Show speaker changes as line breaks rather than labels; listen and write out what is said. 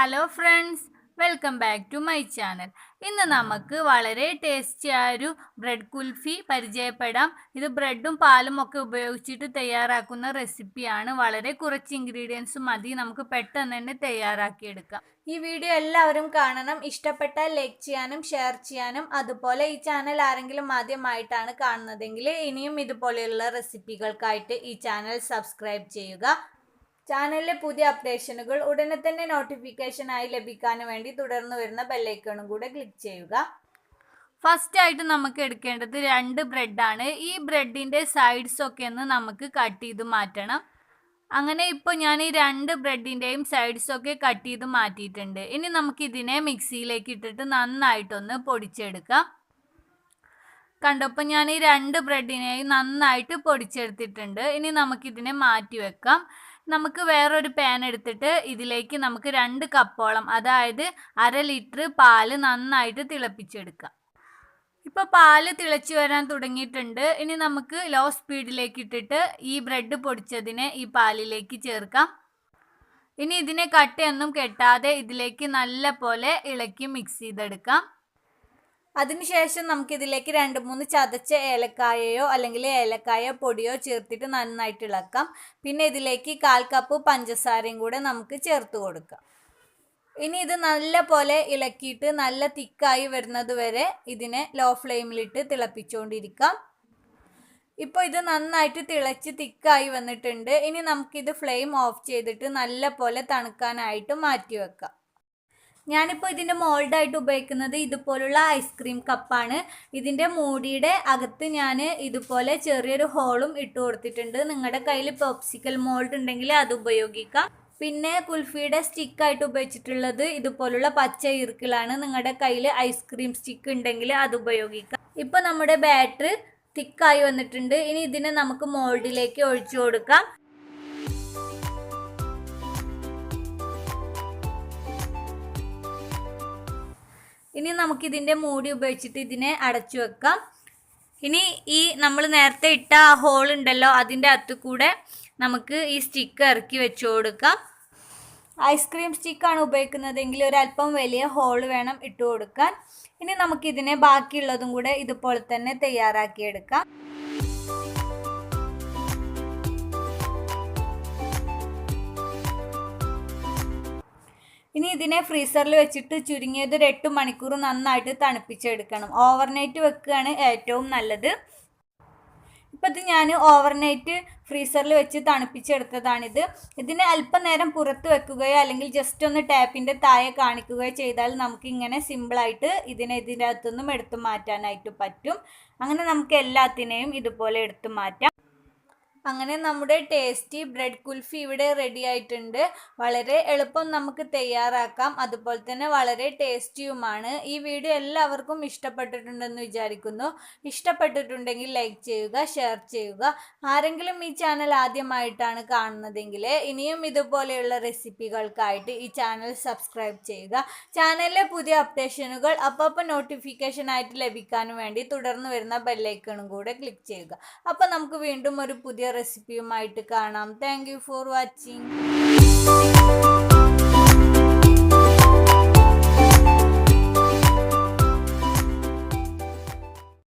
Hello friends, welcome back to my channel. ഇന്ന് നമുക്ക് വളരെ ടേസ്റ്റിയായ ഒരു ബ്രെഡ് കുൽഫി പരിചയപ്പെടാം. ഇത് ബ്രെഡും പാലും ഒക്കെ ഉപയോഗിച്ചിട്ട് തയ്യാറാക്കുന്ന റെസിപ്പിയാണ്. വളരെ കുറച്ച് ഇൻഗ്രീഡിയൻസ് മതി, നമുക്ക് പെട്ടെന്ന് തന്നെ തയ്യാറാക്കിയെടുക്കാം.
ഈ വീഡിയോ എല്ലാവരും കാണണം. ഇഷ്ടപ്പെട്ടാൽ ലൈക്ക് ചെയ്യാനും ഷെയർ ചെയ്യാനും, അതുപോലെ ഈ ചാനൽ ആരെങ്കിലും ആദ്യമായിട്ടാണ് കാണുന്നതെങ്കിൽ ഇനിയും ഇതുപോലെയുള്ള റെസിപ്പികൾക്കായിട്ട് ഈ ചാനൽ സബ്സ്ക്രൈബ് ചെയ്യുക. ചാനലിലെ പുതിയ അപ്ഡേഷനുകൾ ഉടനെ തന്നെ നോട്ടിഫിക്കേഷനായി ലഭിക്കാൻ വേണ്ടി തുടർന്ന് വരുന്ന ബെല്ലൈക്കണും കൂടെ ക്ലിക്ക് ചെയ്യുക.
ഫസ്റ്റ് ആയിട്ട് നമുക്ക് എടുക്കേണ്ടത് 2 ബ്രെഡാണ്. ഈ ബ്രെഡിൻ്റെ സൈഡ്സ് ഒക്കെ ഒന്ന് നമുക്ക് കട്ട് ചെയ്ത് മാറ്റണം. അങ്ങനെ ഇപ്പോൾ ഞാൻ ഈ 2 ബ്രെഡിൻ്റെയും സൈഡ്സ് ഒക്കെ കട്ട് ചെയ്ത് മാറ്റിയിട്ടുണ്ട്. ഇനി നമുക്കിതിനെ മിക്സിയിലേക്ക് ഇട്ടിട്ട് നന്നായിട്ടൊന്ന് പൊടിച്ചെടുക്കാം. കണ്ടപ്പോൾ ഞാൻ ഈ 2 ബ്രെഡിനെയും നന്നായിട്ട് പൊടിച്ചെടുത്തിട്ടുണ്ട്. ഇനി നമുക്കിതിനെ മാറ്റി വെക്കാം. നമുക്ക് വേറൊരു പാൻ എടുത്തിട്ട് ഇതിലേക്ക് നമുക്ക് 2 കപ്പോളം, അതായത് 1/2 ലിറ്റർ പാല് നന്നായിട്ട് തിളപ്പിച്ചെടുക്കാം. ഇപ്പോൾ പാല് തിളച്ച് വരാൻ തുടങ്ങിയിട്ടുണ്ട്. ഇനി നമുക്ക് ലോ സ്പീഡിലേക്ക് ഇട്ടിട്ട് ഈ ബ്രെഡ് പൊടിച്ചതിനെ ഈ പാലിലേക്ക് ചേർക്കാം. ഇനി ഇതിനെ കട്ടയൊന്നും കെട്ടാതെ ഇതിലേക്ക് നല്ല പോലെ ഇളക്കി മിക്സ് ചെയ്തെടുക്കാം.
അതിനുശേഷം നമുക്കിതിലേക്ക് 2-3 ചതച്ച ഏലക്കായയോ അല്ലെങ്കിൽ ഏലക്കായ പൊടിയോ ചേർത്തിട്ട് നന്നായിട്ട് ഇളക്കാം. പിന്നെ ഇതിലേക്ക് 1/4 കപ്പ് പഞ്ചസാരയും കൂടെ നമുക്ക് ചേർത്ത് കൊടുക്കാം. ഇനി ഇത് നല്ല പോലെ ഇളക്കിയിട്ട് നല്ല തിക്കായി വരുന്നത് വരെ ഇതിനെ ലോ ഫ്ലെയിമിലിട്ട് തിളപ്പിച്ചുകൊണ്ടിരിക്കാം. ഇപ്പോൾ ഇത് നന്നായിട്ട് തിളച്ച് തിക്കായി വന്നിട്ടുണ്ട്. ഇനി നമുക്കിത് ഫ്ലെയിം ഓഫ് ചെയ്തിട്ട് നല്ല പോലെ തണുക്കാനായിട്ട് മാറ്റി വെക്കാം. ഞാനിപ്പോൾ ഇതിൻ്റെ മോൾഡായിട്ട് ഉപയോഗിക്കുന്നത് ഇതുപോലുള്ള ഐസ്ക്രീം കപ്പാണ്. ഇതിൻ്റെ മൂടിയുടെ അകത്ത് ഞാൻ ഇതുപോലെ ചെറിയൊരു ഹോളും ഇട്ട് കൊടുത്തിട്ടുണ്ട്. നിങ്ങളുടെ കയ്യിൽ പോപ്സിക്കൽ മോൾഡ് ഉണ്ടെങ്കിൽ അത് ഉപയോഗിക്കാം. പിന്നെ കുൽഫിയുടെ സ്റ്റിക്കായിട്ട് ഉപയോഗിച്ചിട്ടുള്ളത് ഇതുപോലുള്ള പച്ച ഈർക്കിളാണ്. നിങ്ങളുടെ കയ്യിൽ ഐസ്ക്രീം സ്റ്റിക്ക് ഉണ്ടെങ്കിൽ അത് ഉപയോഗിക്കാം. ഇപ്പോൾ നമ്മുടെ ബാറ്റർ തിക്കായി വന്നിട്ടുണ്ട്. ഇനി ഇതിനെ നമുക്ക് മോൾഡിലേക്ക് ഒഴിച്ചു കൊടുക്കാം. ഇനി നമുക്കിതിൻ്റെ മൂടി ഉപയോഗിച്ചിട്ട് ഇതിനെ അടച്ചു വെക്കാം. ഇനി ഈ നമ്മൾ നേരത്തെ ഇട്ട ആ ഹോൾ ഉണ്ടല്ലോ, അതിൻ്റെ അകത്ത് കൂടെ നമുക്ക് ഈ സ്റ്റിക്ക് ഇറക്കി വെച്ചു കൊടുക്കാം. ഐസ്ക്രീം സ്റ്റിക്കാണ് ഉപയോഗിക്കുന്നതെങ്കിൽ ഒരല്പം വലിയ ഹോൾ വേണം ഇട്ട് കൊടുക്കാൻ. ഇനി നമുക്കിതിനെ ബാക്കിയുള്ളതും കൂടെ ഇതുപോലെ തന്നെ തയ്യാറാക്കിയെടുക്കാം. ഇനി ഇതിനെ ഫ്രീസറിൽ വെച്ചിട്ട് ചുരുങ്ങിയത് 8 മണിക്കൂർ നന്നായിട്ട് തണുപ്പിച്ചെടുക്കണം. ഓവർനൈറ്റ് വെക്കുകയാണ് ഏറ്റവും നല്ലത്. ഇപ്പം ഇത് ഞാൻ ഓവർനൈറ്റ് ഫ്രീസറിൽ വെച്ച് തണുപ്പിച്ചെടുത്തതാണിത്. ഇതിനെ അല്പനേരം പുറത്ത് വെക്കുകയോ അല്ലെങ്കിൽ ജസ്റ്റ് ഒന്ന് ടാപ്പിൻ്റെ താഴെ കാണിക്കുകയോ ചെയ്താൽ നമുക്കിങ്ങനെ സിമ്പിളായിട്ട് ഇതിനെ ഇതിൻ്റെ അകത്തുനിന്നും എടുത്തു മാറ്റാനായിട്ട് പറ്റും. അങ്ങനെ നമുക്ക് എല്ലാത്തിനെയും ഇതുപോലെ എടുത്തു മാറ്റാം. അങ്ങനെ നമ്മുടെ ടേസ്റ്റി ബ്രെഡ് കുൽഫി ഇവിടെ റെഡി ആയിട്ടുണ്ട്. വളരെ എളുപ്പം നമുക്ക് തയ്യാറാക്കാം, അതുപോലെ തന്നെ വളരെ ടേസ്റ്റിയുമാണ്. ഈ വീഡിയോ എല്ലാവർക്കും ഇഷ്ടപ്പെട്ടിട്ടുണ്ടെന്ന് വിചാരിക്കുന്നു. ഇഷ്ടപ്പെട്ടിട്ടുണ്ടെങ്കിൽ ലൈക്ക് ചെയ്യുക, ഷെയർ ചെയ്യുക. ആരെങ്കിലും ഈ ചാനൽ ആദ്യമായിട്ടാണ് കാണുന്നതെങ്കിൽ ഇനിയും ഇതുപോലെയുള്ള റെസിപ്പികൾക്കായിട്ട് ഈ ചാനൽ സബ്സ്ക്രൈബ് ചെയ്യുക. ചാനലിലെ പുതിയ അപ്ഡേഷനുകൾ അപ്പോൾ നോട്ടിഫിക്കേഷനായിട്ട് ലഭിക്കാൻ വേണ്ടി തുടർന്ന് വരുന്ന ബെല്ലൈക്കണും കൂടെ ക്ലിക്ക് ചെയ്യുക. അപ്പോൾ നമുക്ക് വീണ്ടും ഒരു പുതിയ റെസിപ്പിയുമായിട്ട് കാണാം. Thank you for watching.